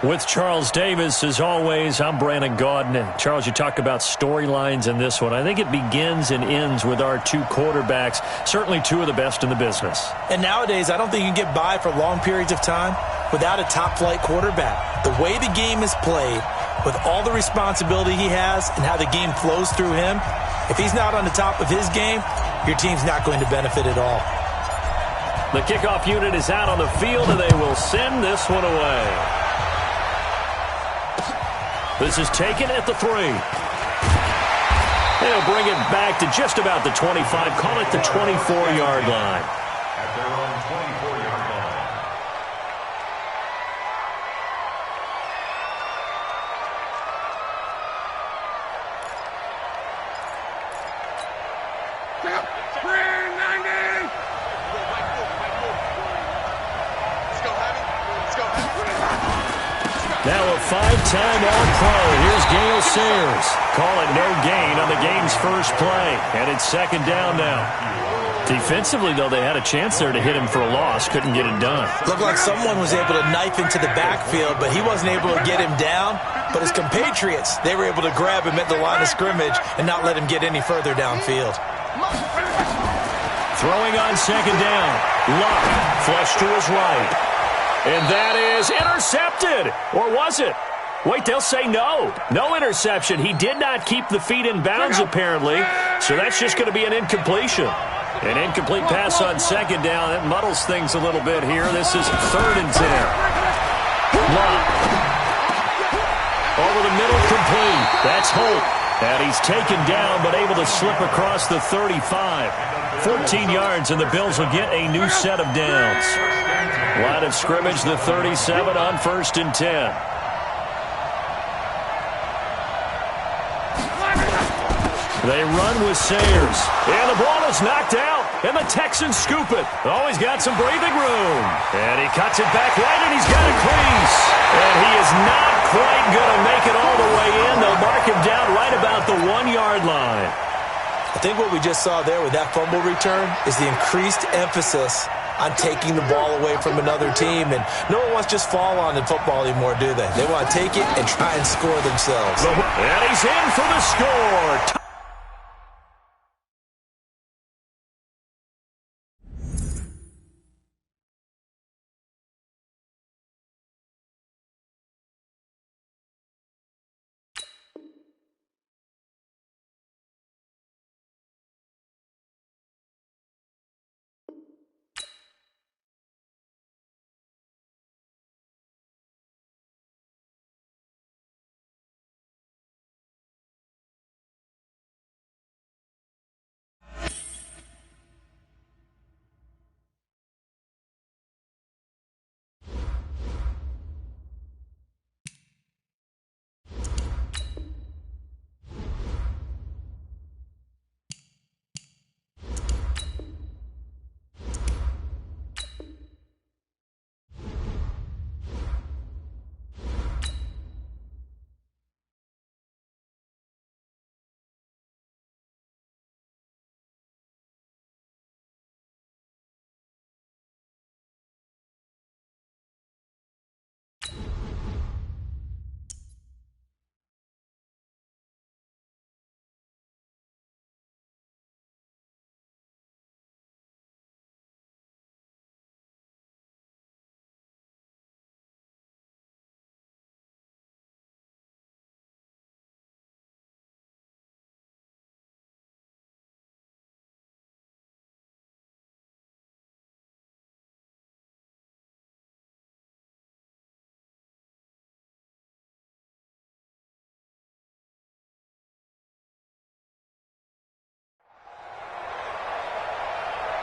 With Charles Davis, as always, I'm Brandon Gaudin. And Charles, you talk about storylines in this one. I think it begins and ends with our two quarterbacks, certainly two of the best in the business. And nowadays, I don't think you can get by for long periods of time without a top-flight quarterback. The way the game is played, with all the responsibility he has and how the game flows through him, if he's not on the top of his game, your team's not going to benefit at all. The kickoff unit is out on the field, and they will send this one away. This is taken at the 3. They'll bring it back to just about the 25. Call it the 24-yard line. At their own 24-yard line. Now a 5-time All-Pro. Here's Gale Sayers. Call it no gain on the game's first play. And it's second down now. Defensively, though, they had a chance there to hit him for a loss. Couldn't get it done. Looked like someone was able to knife into the backfield, but he wasn't able to get him down. But his compatriots, they were able to grab him at the line of scrimmage and not let him get any further downfield. Throwing on second down. Luck, flush to his right. And that is intercepted. Or was it? Wait, they'll say no. No interception. He did not keep the feet in bounds, apparently. So that's just going to be an incompletion. An incomplete pass on second down. That muddles things a little bit here. This is 3rd and 10. Luck. Over the middle, complete. That's Holt. And he's taken down, but able to slip across the 35. 14 yards, and the Bills will get a new set of downs. Line of scrimmage, the 37 on 1st and 10. They run with Sayers. And the ball is knocked out, and the Texans scoop it. Oh, he's got some breathing room. And he cuts it back right, and he's got a crease. And he is not quite going to make it all the way in. They'll mark him down right about the 1-yard line. I think what we just saw there with that fumble return is the increased emphasis on taking the ball away from another team. And no one wants to just fall on in football anymore, do they? They want to take it and try and score themselves. And he's in for the score.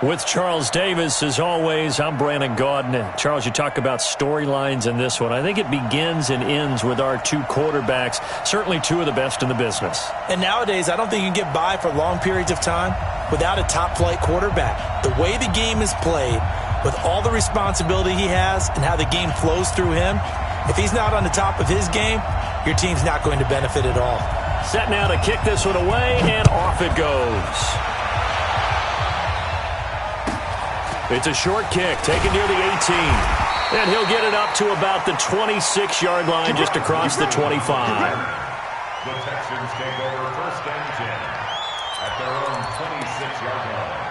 With Charles Davis, as always, I'm Brandon Gaudin. And Charles, you talk about storylines in this one. I think it begins and ends with our two quarterbacks, certainly two of the best in the business. And nowadays, I don't think you can get by for long periods of time without a top-flight quarterback. The way the game is played, with all the responsibility he has and how the game flows through him, if he's not on the top of his game, your team's not going to benefit at all. Set now to kick this one away, and off it goes. It's a short kick taken near the 18. And he'll get it up to about the 26-yard line, just across the 25. The Texans take over 1st and 10 at their own 26-yard line.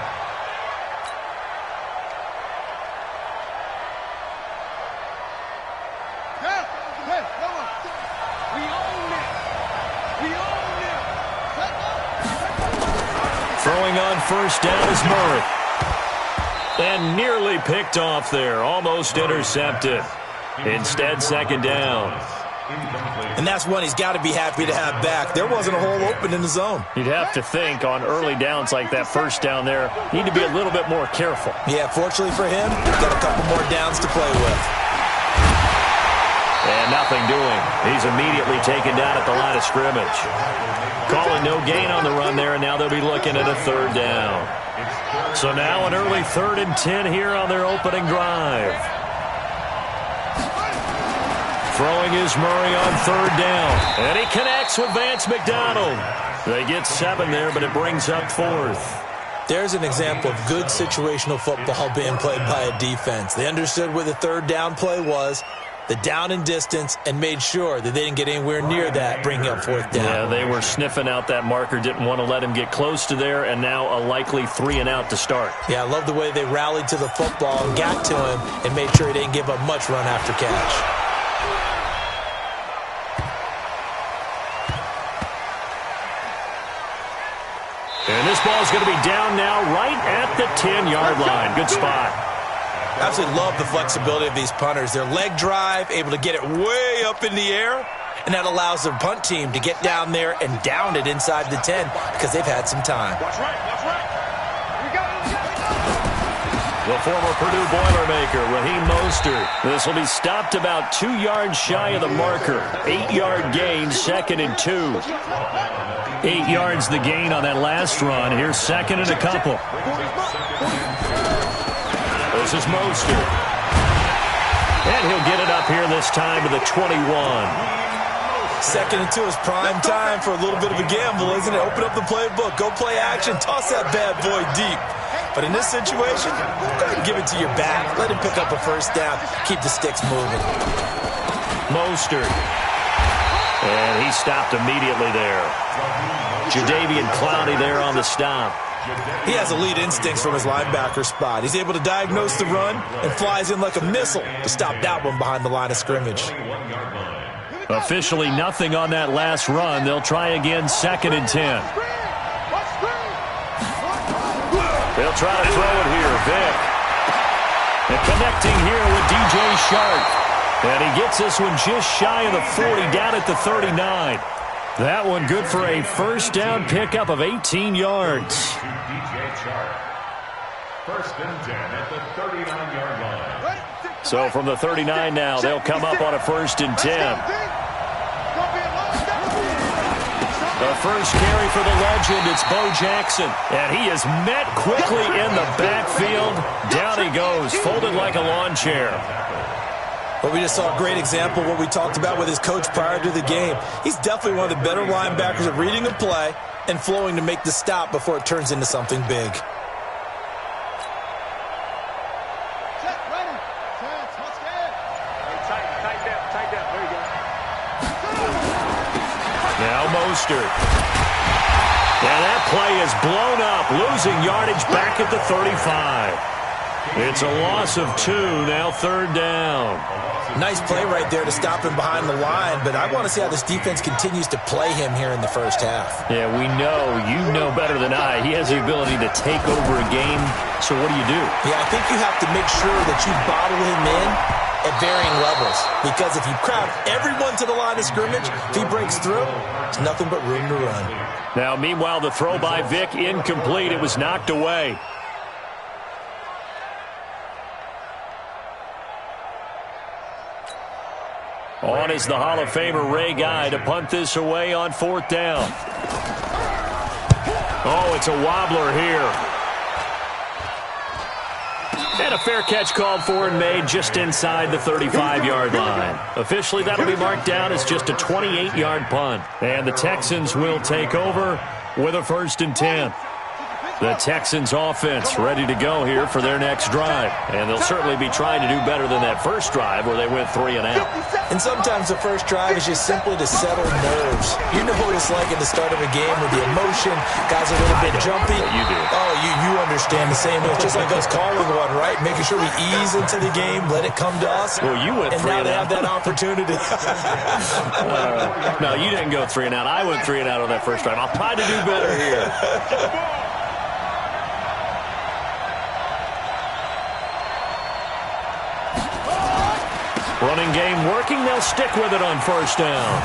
Throwing on 1st down is Murray. And nearly picked off there. Almost intercepted. Instead, 2nd down. And that's one he's got to be happy to have back. There wasn't a hole open in the zone. You'd have to think on early downs like that 1st down there, need to be a little bit more careful. Yeah, fortunately for him, he's got a couple more downs to play with. And nothing doing. He's immediately taken down at the line of scrimmage. Calling no gain on the run there, and now they'll be looking at a 3rd down. So now an early 3rd and 10 here on their opening drive. Throwing is Murray on 3rd down. And he connects with Vance McDonald. They get 7 there, but it brings up 4th. There's an example of good situational football being played by a defense. They understood where the 3rd down play was, the down and distance, and made sure that they didn't get anywhere near that, bringing up 4th down. Yeah, they were sniffing out that marker, didn't want to let him get close to there, and now a likely 3 and out to start. Yeah, I love the way they rallied to the football and got to him and made sure he didn't give up much run after catch. And this ball is going to be down now right at the 10-yard line. Good spot. I absolutely love the flexibility of these punters. Their leg drive, able to get it way up in the air, and that allows their punt team to get down there and down it inside the 10 because they've had some time. Watch right. The former Purdue Boilermaker, Raheem Mostert. This will be stopped about 2 yards shy of the marker. 8-yard gain, 2nd and 2. 8 yards the gain on that last run. Here's 2nd and a couple. This is Mostert. And he'll get it up here this time to the 21. 2nd and 2 is prime time for a little bit of a gamble, isn't it? Open up the playbook, go play action, toss that bad boy deep. But in this situation, go ahead and give it to your back. Let him pick up a 1st down. Keep the sticks moving. Mostert. And he stopped immediately there. Jadeveon Clowney there on the stop. He has elite instincts from his linebacker spot. He's able to diagnose the run and flies in like a missile to stop that one behind the line of scrimmage. Officially nothing on that last run. They'll try again, 2nd and 10. They'll try to throw it here. Vick. And connecting here with DJ Shark. And he gets this one just shy of the 40, down at the 39. That one good for a 1st down pickup of 18 yards. DJ Shark. 1st and 10 at the 39-yard line. So from the 39 now, they'll come up on a 1st and 10. The first carry for the legend, it's Bo Jackson. And he is met quickly in the backfield. Down he goes, folded like a lawn chair. But we just saw a great example of what we talked about with his coach prior to the game. He's definitely one of the better linebackers at reading a play and flowing to make the stop before it turns into something big. Now Mostert. And that play is blown up, losing yardage back at the 35. It's a loss of 2, now 3rd down. Nice play right there to stop him behind the line, but I want to see how this defense continues to play him here in the 1st half. Yeah, we know, you know better than I, he has the ability to take over a game, so what do you do? Yeah, I think you have to make sure that you bottle him in at varying levels, because if you crowd everyone to the line of scrimmage, if he breaks through, there's nothing but room to run. Now, meanwhile, the throw by Vick incomplete. It was knocked away. On is the Hall of Famer Ray Guy to punt this away on 4th down. Oh, it's a wobbler here. And a fair catch called for and made just inside the 35-yard line. Officially, that'll be marked down as just a 28-yard punt. And the Texans will take over with a 1st and 10. The Texans offense ready to go here for their next drive. And they'll certainly be trying to do better than that first drive where they went 3 and out. And sometimes the first drive is just simply to settle nerves. You know what it's like at the start of a game with the emotion. Guys are a little bit jumpy. You do. Oh, you understand the same. It's just like us calling one, right? Making sure we ease into the game, let it come to us. Well, you went 3 and out. And now they have that opportunity. No, you didn't go 3 and out. I went 3 and out on that first drive. I'll try to do better here. Running game working. They'll stick with it on first down.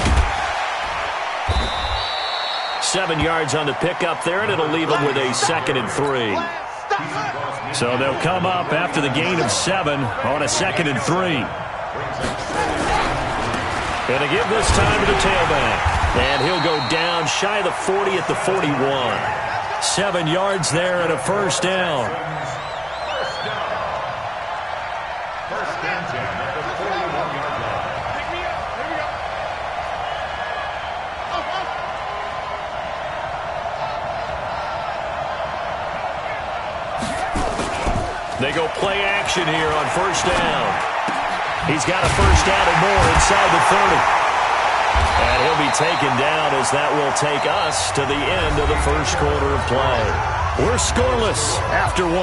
7 yards on the pickup there, and it'll leave them with a 2nd and 3. So they'll come up after the gain of 7 on a 2nd and 3. Going to give this time to the tailback. And he'll go down shy of the 40 at the 41. 7 yards there and a first down. They go play action here on first down. He's got a first down and more inside the 30. And he'll be taken down as that will take us to the end of the first quarter of play. We're scoreless after 1.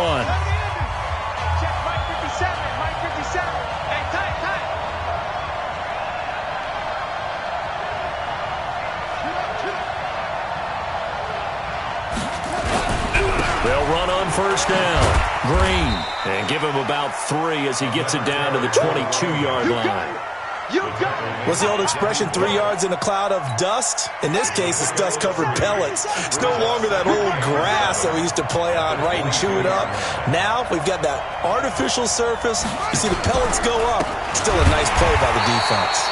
They'll run on first down. Green, and give him about 3 as he gets it down to the 22-yard line. What's the old expression, 3 yards in a cloud of dust? In this case, it's dust-covered pellets. It's no longer that old grass that we used to play on, right, and chew it up. Now we've got that artificial surface. You see the pellets go up. Still a nice play by the defense.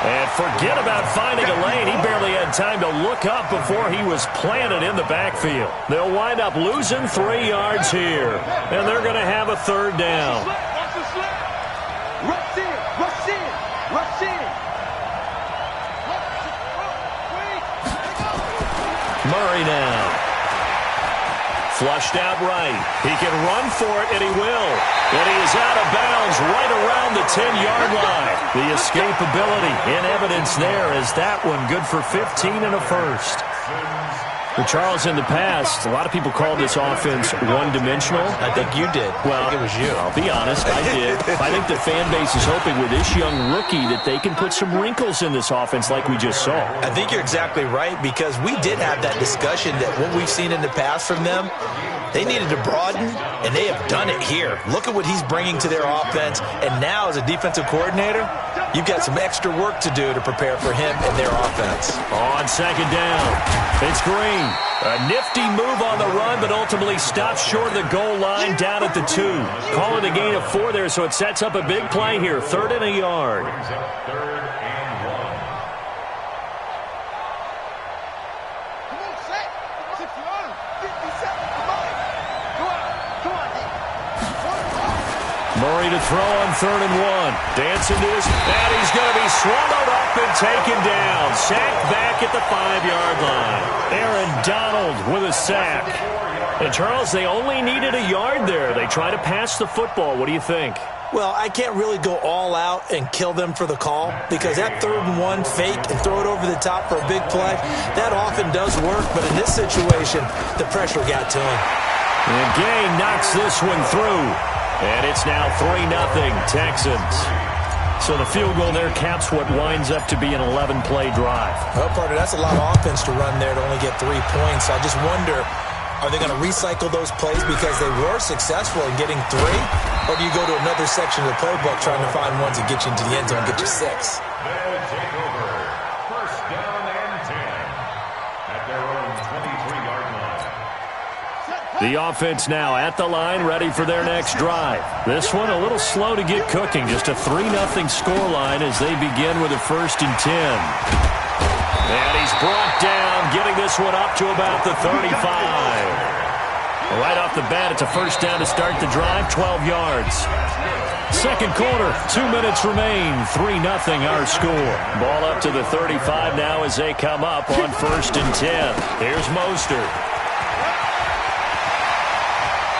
And forget about finding a lane. He barely had time to look up before he was planted in the backfield. They'll wind up losing 3 yards here. And they're going to have a third down. Rush in, rush in, rush in. Murray now. Flushed out right. He can run for it, and he will. And he is out of bounds right around the 10-yard line. The escapability in evidence there is that one good for 15 and a first. Well, Charles, in the past, a lot of people called this offense one-dimensional. I think you did. Well, I think it was you. I'll be honest, I did. I think the fan base is hoping with this young rookie that they can put some wrinkles in this offense like we just saw. I think you're exactly right, because we did have that discussion that what we've seen in the past from them, they needed to broaden, and they have done it here. Look at what he's bringing to their offense, and now as a defensive coordinator, you've got some extra work to do to prepare for him and their offense. On second down, it's Green. A nifty move on the run, but ultimately stops short of the goal line down at the 2. Call it a gain of 4 there, so it sets up a big play here. 3rd and a yard. Murray to throw on 3rd and 1. Dancing to his, and he's going to be swallowed up and taken down. Sacked back at the 5-yard line. Aaron Donald with a sack. And Charles, they only needed a yard there. They try to pass the football. What do you think? Well, I can't really go all out and kill them for the call, because that 3rd and 1 fake and throw it over the top for a big play, that often does work. But in this situation, the pressure got to him. And Gay knocks this one through. And it's now 3-0 Texans. So the field goal there caps what winds up to be an 11-play drive. Well, partner, that's a lot of offense to run there to only get 3 points. I just wonder, are they going to recycle those plays because they were successful in getting 3? Or do you go to another section of the playbook trying to find ones that get you into the end zone and get you 6? They'll take over. First down and 10 at their own 23-yard line. The offense now at the line, ready for their next drive. This one a little slow to get cooking. Just a 3-0 scoreline as they begin with a 1st and 10. And he's brought down, getting this one up to about the 35. Right off the bat, it's a first down to start the drive, 12 yards. Second quarter, 2 minutes remain, 3-0 our score. Ball up to the 35 now as they come up on 1st and 10. Here's Mostert.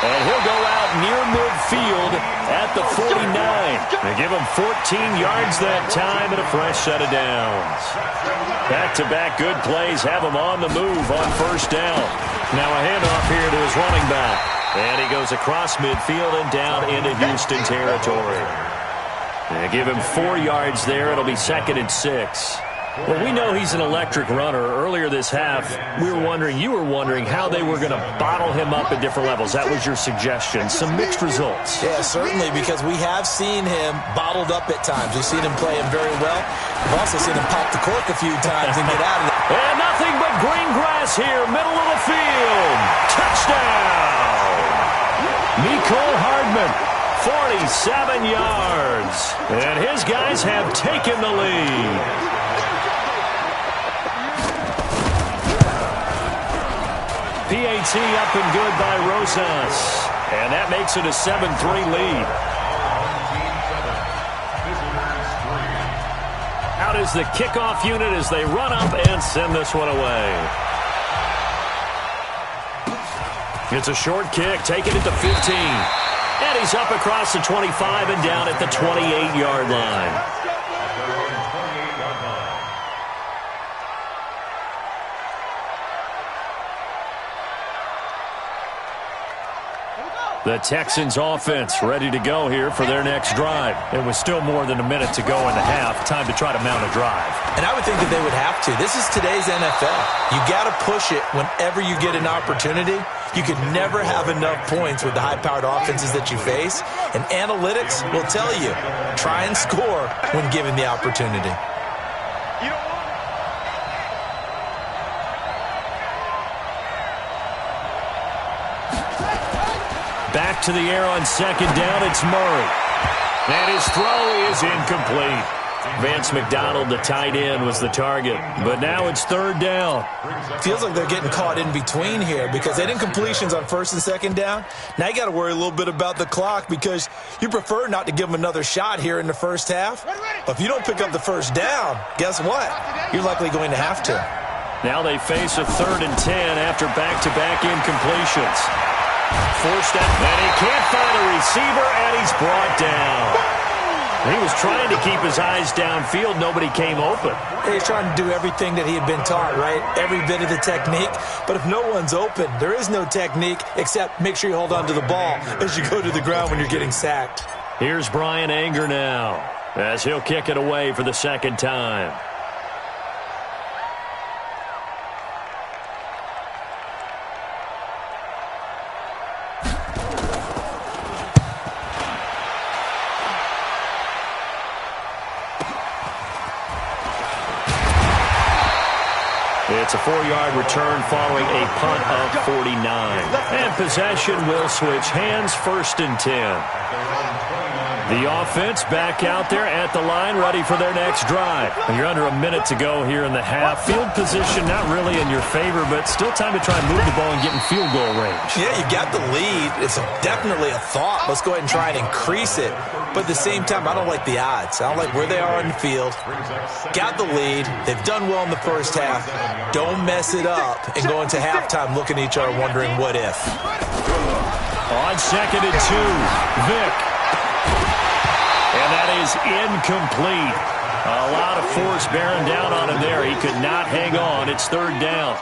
And he'll go out near midfield at the 49. They give him 14 yards that time and a fresh set of downs. Back-to-back good plays have him on the move on first down. Now a handoff here to his running back. And he goes across midfield and down into Houston territory. They give him 4 yards there. It'll be 2nd and 6. Well, we know he's an electric runner. Earlier this half, you were wondering how they were going to bottle him up at different levels. That was your suggestion. Some mixed results. Yeah, certainly, because we have seen him bottled up at times. We've seen him play him very well. We've also seen him pop the cork a few times and get out of it. And nothing but green grass here, middle of the field. Touchdown! Nicole Hardman, 47 yards. And his guys have taken the lead. PAT up and good by Rosas. And that makes it a 7-3 lead. Out is the kickoff unit as they run up and send this one away. It's a short kick, taking it to 15. And he's up across the 25 and down at the 28-yard line. The Texans offense ready to go here for their next drive. It was still more than a minute to go in the half. Time to try to mount a drive. And I would think that they would have to. This is today's NFL. You got to push it whenever you get an opportunity. You could never have enough points with the high-powered offenses that you face. And analytics will tell you, try and score when given the opportunity. Back to the air on second down, it's Murray. And his throw is incomplete. Vance McDonald, the tight end, was the target. But now it's third down. Feels like they're getting caught in between here because they didn't incompletions on first and second down. Now you got to worry a little bit about the clock because you prefer not to give them another shot here in the first half. But if you don't pick up the first down, guess what? You're likely going to have to. Now they face a 3rd and 10 after back-to-back incompletions. Forced out, and he can't find a receiver, and he's brought down. He was trying to keep his eyes downfield. Nobody came open. He's trying to do everything that he had been taught, right? Every bit of the technique. But if no one's open, there is no technique except make sure you hold on to the ball as you go to the ground when you're getting sacked. Here's Brian Anger now as he'll kick it away for the second time. It's a 4-yard return following a punt of 49. And possession will switch hands, 1st and 10. The offense back out there at the line, ready for their next drive. You're under a minute to go here in the half. Field position not really in your favor, but still time to try and move the ball and get in field goal range. Yeah, you got the lead. It's definitely a thought. Let's go ahead and try and increase it. But at the same time, I don't like the odds. I don't like where they are on the field. Got the lead. They've done well in the first half. Don't mess it up and go into halftime looking at each other wondering what if. On 2nd and 2, Vick. And that is incomplete. A lot of force bearing down on him there. He could not hang on. It's 3rd down.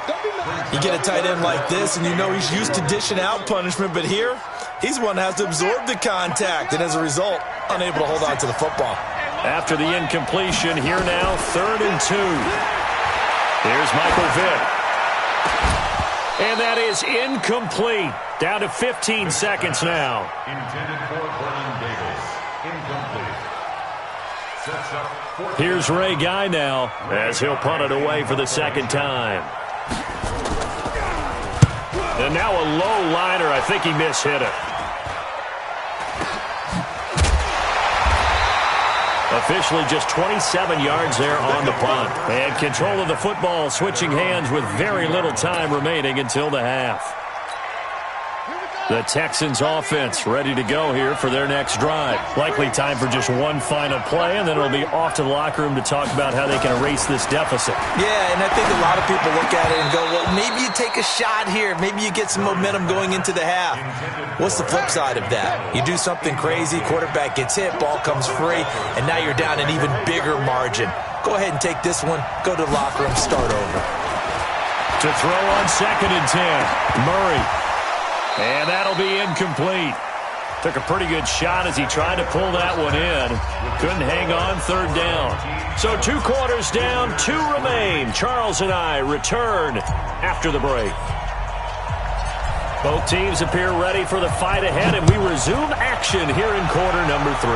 You get a tight end like this, and you know he's used to dishing out punishment, but here, he's the one that has to absorb the contact, and as a result, unable to hold on to the football. After the incompletion, here now, 3rd and 2. Here's Michael Vick. And that is incomplete. Down to 15 seconds now. Intended for Vernon Davis. Incomplete. Sets up. Here's Ray Guy now as he'll punt it away for the second time. And now a low liner. I think he mishit it. Officially just 27 yards there on the punt. And control of the football switching hands with very little time remaining until the half. The Texans offense ready to go here for their next drive. Likely time for just one final play, and then it'll be off to the locker room to talk about how they can erase this deficit. Yeah, and I think a lot of people look at it and go, well, maybe you take a shot here. Maybe you get some momentum going into the half. What's the flip side of that? You do something crazy, quarterback gets hit, ball comes free, and now you're down an even bigger margin. Go ahead and take this one, go to the locker room, start over. To throw on 2nd and 10, Murray. And that'll be incomplete. Took a pretty good shot as he tried to pull that one in. Couldn't hang on 3rd down. So 2 quarters down, 2 remain. Charles and I return after the break. Both teams appear ready for the fight ahead, and we resume action here in quarter number 3.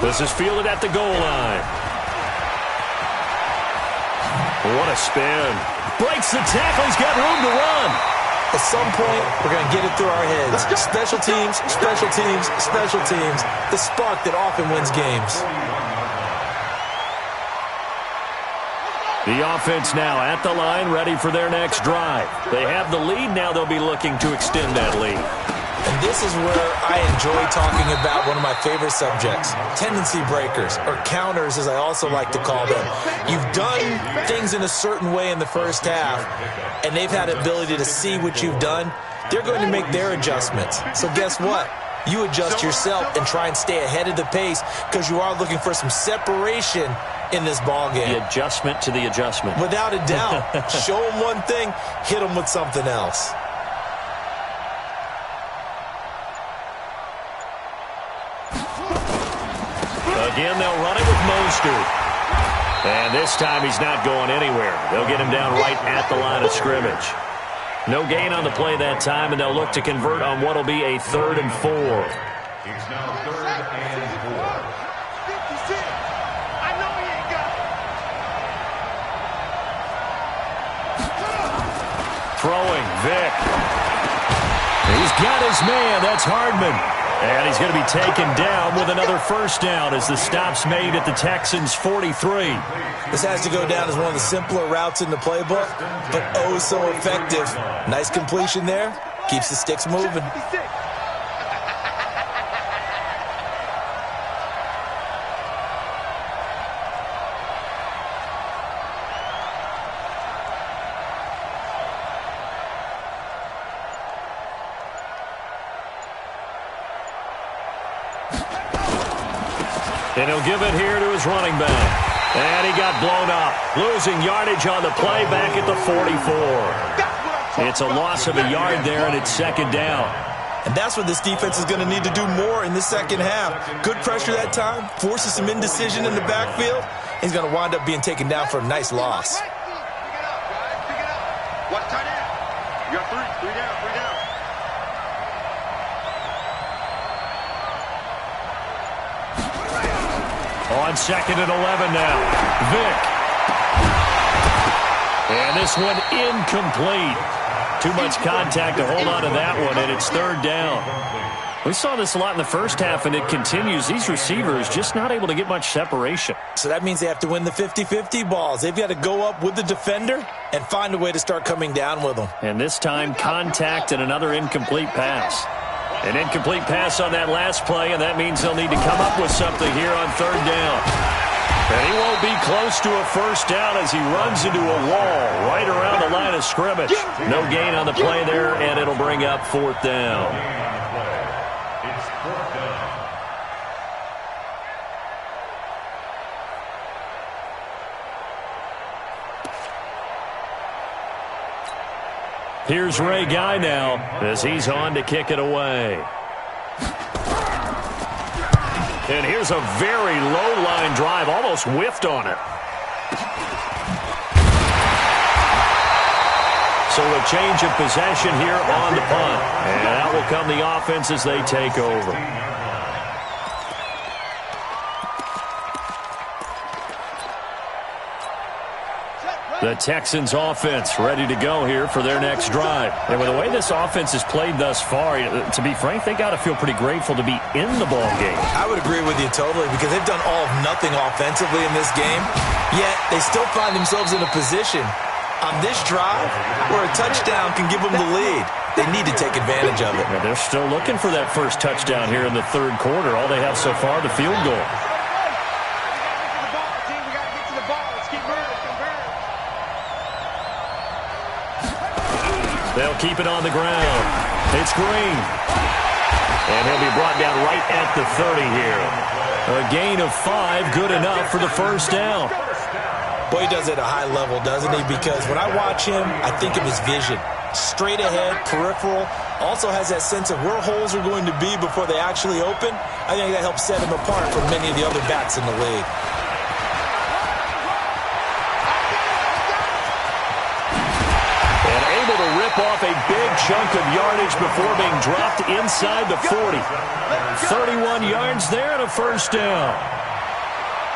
This is fielded at the goal line. What a spin. Breaks the tackle. He's got room to run. At some point, we're going to get it through our heads. Special teams, special teams, special teams. The spark that often wins games. The offense now at the line, ready for their next drive. They have the lead. Now they'll be looking to extend that lead. And this is where I enjoy talking about one of my favorite subjects, tendency breakers, or counters as I also like to call them. You've done things in a certain way in the first half, and they've had the ability to see what you've done. They're going to make their adjustments. So guess what? You adjust yourself and try and stay ahead of the pace because you are looking for some separation in this ball game. The adjustment to the adjustment. Without a doubt. Show them one thing, hit them with something else. Again, they'll run it with Mostert. And this time he's not going anywhere. They'll get him down right at the line of scrimmage. No gain on the play that time, and they'll look to convert on what will be a 3rd and 4. It's now 3rd and 4. 56. I know he ain't got it. Throwing, Vick. He's got his man. That's Hardman. And he's going to be taken down with another 1st down as the stop's made at the Texans' 43. This has to go down as one of the simpler routes in the playbook, but oh so effective. Nice completion there. Keeps the sticks moving. 56. And he'll give it here to his running back. And he got blown up. Losing yardage on the play back at the 44. It's a loss of a yard there, and it's 2nd down. And that's what this defense is going to need to do more in the second half. Good pressure that time, forces some indecision in the backfield. He's going to wind up being taken down for a nice loss. Pick it up, guys. Pick it up. Watch tight end. You got 3. 3 down. 3 down. On 2nd and 11 now. Vick. And this one incomplete. Too much contact to hold on to that one, and it's 3rd down. We saw this a lot in the first half, and it continues. These receivers just not able to get much separation. So that means they have to win the 50-50 balls. They've got to go up with the defender and find a way to start coming down with them. And this time, contact and another incomplete pass. An incomplete pass on that last play, and that means they'll need to come up with something here on 3rd down. And he won't be close to a 1st down as he runs into a wall right around the line of scrimmage. No gain on the play there, and it'll bring up 4th down. It's 4th down. Here's Ray Guy now as he's on to kick it away. And here's a very low-line drive, almost whiffed on it. So a change of possession here on the punt. And out will come the offense as they take over. The Texans offense ready to go here for their next drive. And with the way this offense has played thus far, to be frank, they got to feel pretty grateful to be in the ball game. I would agree with you totally because they've done all of nothing offensively in this game, yet they still find themselves in a position On this drive, where a touchdown can give them the lead, they need to take advantage of it. Yeah, they're still looking for that first touchdown here in the third quarter. All they have so far, the field goal. They'll keep it on the ground. It's Green. And he'll be brought down right at the 30 here. A gain of 5, good enough for the first down. Boy, he does it at a high level, doesn't he? Because when I watch him, I think of his vision. Straight ahead, peripheral. Also has that sense of where holes are going to be before they actually open. I think that helps set him apart from many of the other backs in the league. And able to rip off a big chunk of yardage before being dropped inside the 40. 31 yards there and a first down.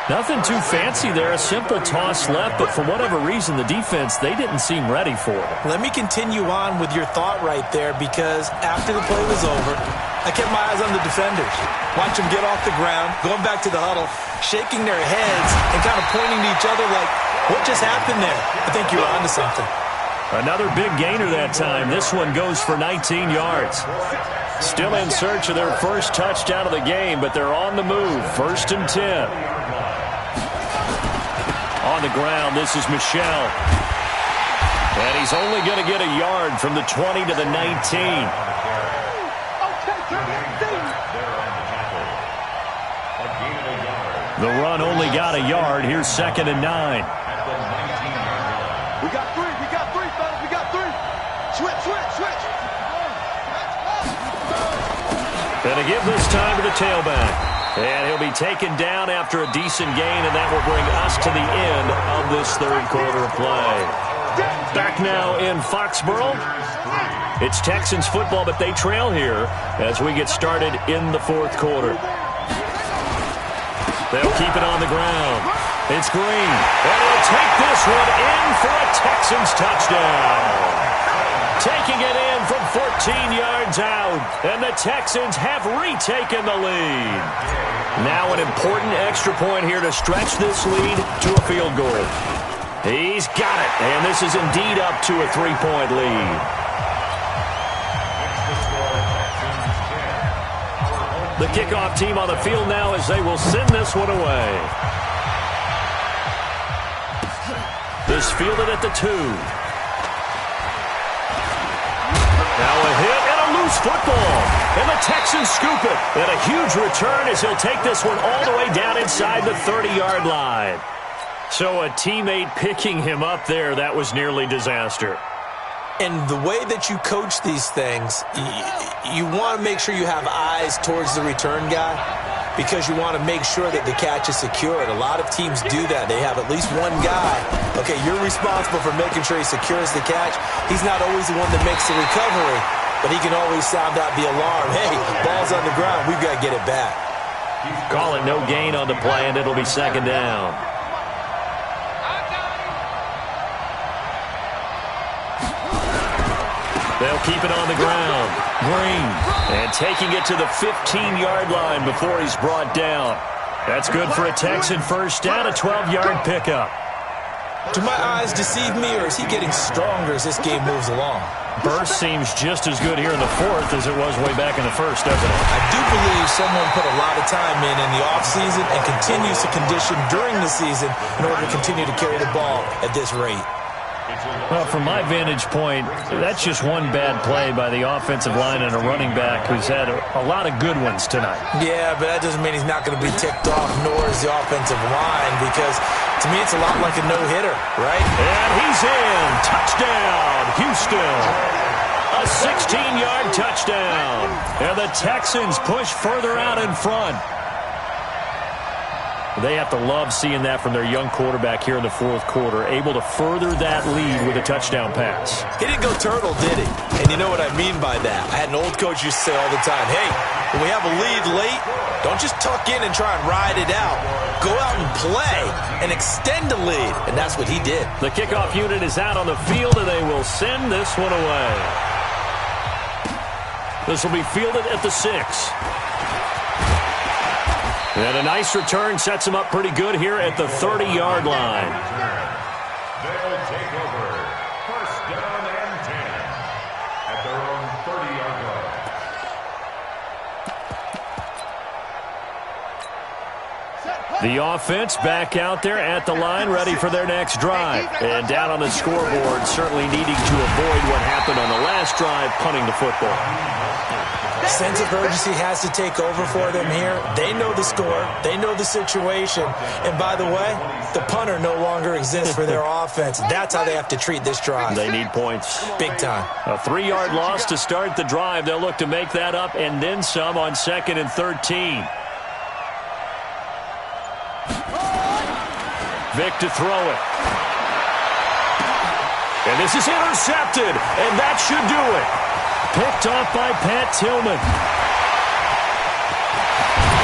Nothing too fancy there, a simple toss left, but for whatever reason, the defense, they didn't seem ready for it. Let me continue on with your thought right there, because after the play was over, I kept my eyes on the defenders. Watch them get off the ground, going back to the huddle, shaking their heads and kind of pointing to each other like, what just happened there? I think you're onto something. Another big gainer that time. This one goes for 19 yards. Still in search of their first touchdown of the game, but they're on the move. 1st and 10. On the ground, this is Michel. And he's only going to get a yard from the 20 to the 19. The run only got a yard. Here's 2nd and 9. We got 3, fellas, we got 3. Switch. Gonna give this time to the tailback. And he'll be taken down after a decent gain, and that will bring us to the end of this third quarter of play. Back now in Foxborough. It's Texans football, but they trail here as we get started in the fourth quarter. They'll keep it on the ground. It's Green. And he'll take this one in for a Texans touchdown. Taking it in from 14 yards out. And the Texans have retaken the lead. Now an important extra point here to stretch this lead to a field goal. He's got it. And this is indeed up to a 3-point lead. The kickoff team on the field now as they will send this one away. This fielded at the 2. Now a hit and a loose football. And the Texans scoop it. And a huge return as he'll take this one all the way down inside the 30-yard line. So a teammate picking him up there, that was nearly disaster. And the way that you coach these things, you want to make sure you have eyes towards the return guy, because you want to make sure that the catch is secured. A lot of teams do that. They have at least one guy. Okay, you're responsible for making sure he secures the catch. He's not always the one that makes the recovery, but he can always sound out the alarm. Hey, ball's on the ground. We've got to get it back. Call it no gain on the play, and it'll be 2nd down. They'll keep it on the ground. Green. And taking it to the 15-yard line before he's brought down. That's good for a Texan first down, a 12-yard pickup. Do my eyes deceive me, or is he getting stronger as this game moves along? Burst seems just as good here in the fourth as it was way back in the first, doesn't it? I do believe someone put a lot of time in the offseason and continues to condition during the season in order to continue to carry the ball at this rate. Well, from my vantage point, that's just one bad play by the offensive line and a running back who's had a lot of good ones tonight. Yeah, but that doesn't mean he's not going to be ticked off, nor is the offensive line, because to me it's a lot like a no-hitter, right? And he's in. Touchdown, Houston. A 16-yard touchdown. And the Texans push further out in front. They have to love seeing that from their young quarterback here in the fourth quarter, able to further that lead with a touchdown pass. He didn't go turtle, did he? And you know what I mean by that. I had an old coach used to say all the time, hey, when we have a lead late, don't just tuck in and try and ride it out. Go out and play and extend the lead. And that's what he did. The kickoff unit is out on the field, and they will send this one away. This will be fielded at the 6. And a nice return sets him up pretty good here at the 30-yard line. They'll take over. First down and 10 at their own 30-yard line. The offense back out there at the line, ready for their next drive. And down on the scoreboard, certainly needing to avoid what happened on the last drive, punting the football. Sense of urgency has to take over for them here. They know the score. They know the situation. And by the way, the punter no longer exists for their offense. That's how they have to treat this drive. They need points. Big time. A 3-yard loss to start the drive. They'll look to make that up and then some on 2nd and 13. Vick to throw it. And this is intercepted, and that should do it. Picked off by Pat Tillman.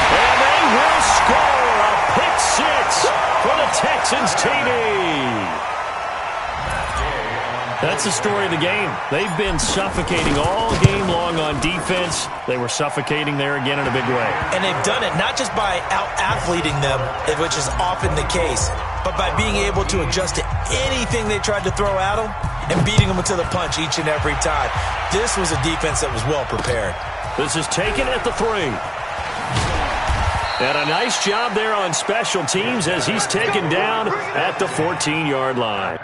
And they will score a pick 6 for the Texans TD. That's the story of the game. They've been suffocating all game long on defense. They were suffocating there again in a big way. And they've done it not just by out-athleting them, which is often the case, but by being able to adjust to anything they tried to throw at them and beating them to the punch each and every time. This was a defense that was well prepared. This is taken at the 3. And a nice job there on special teams as he's taken down at the 14-yard line.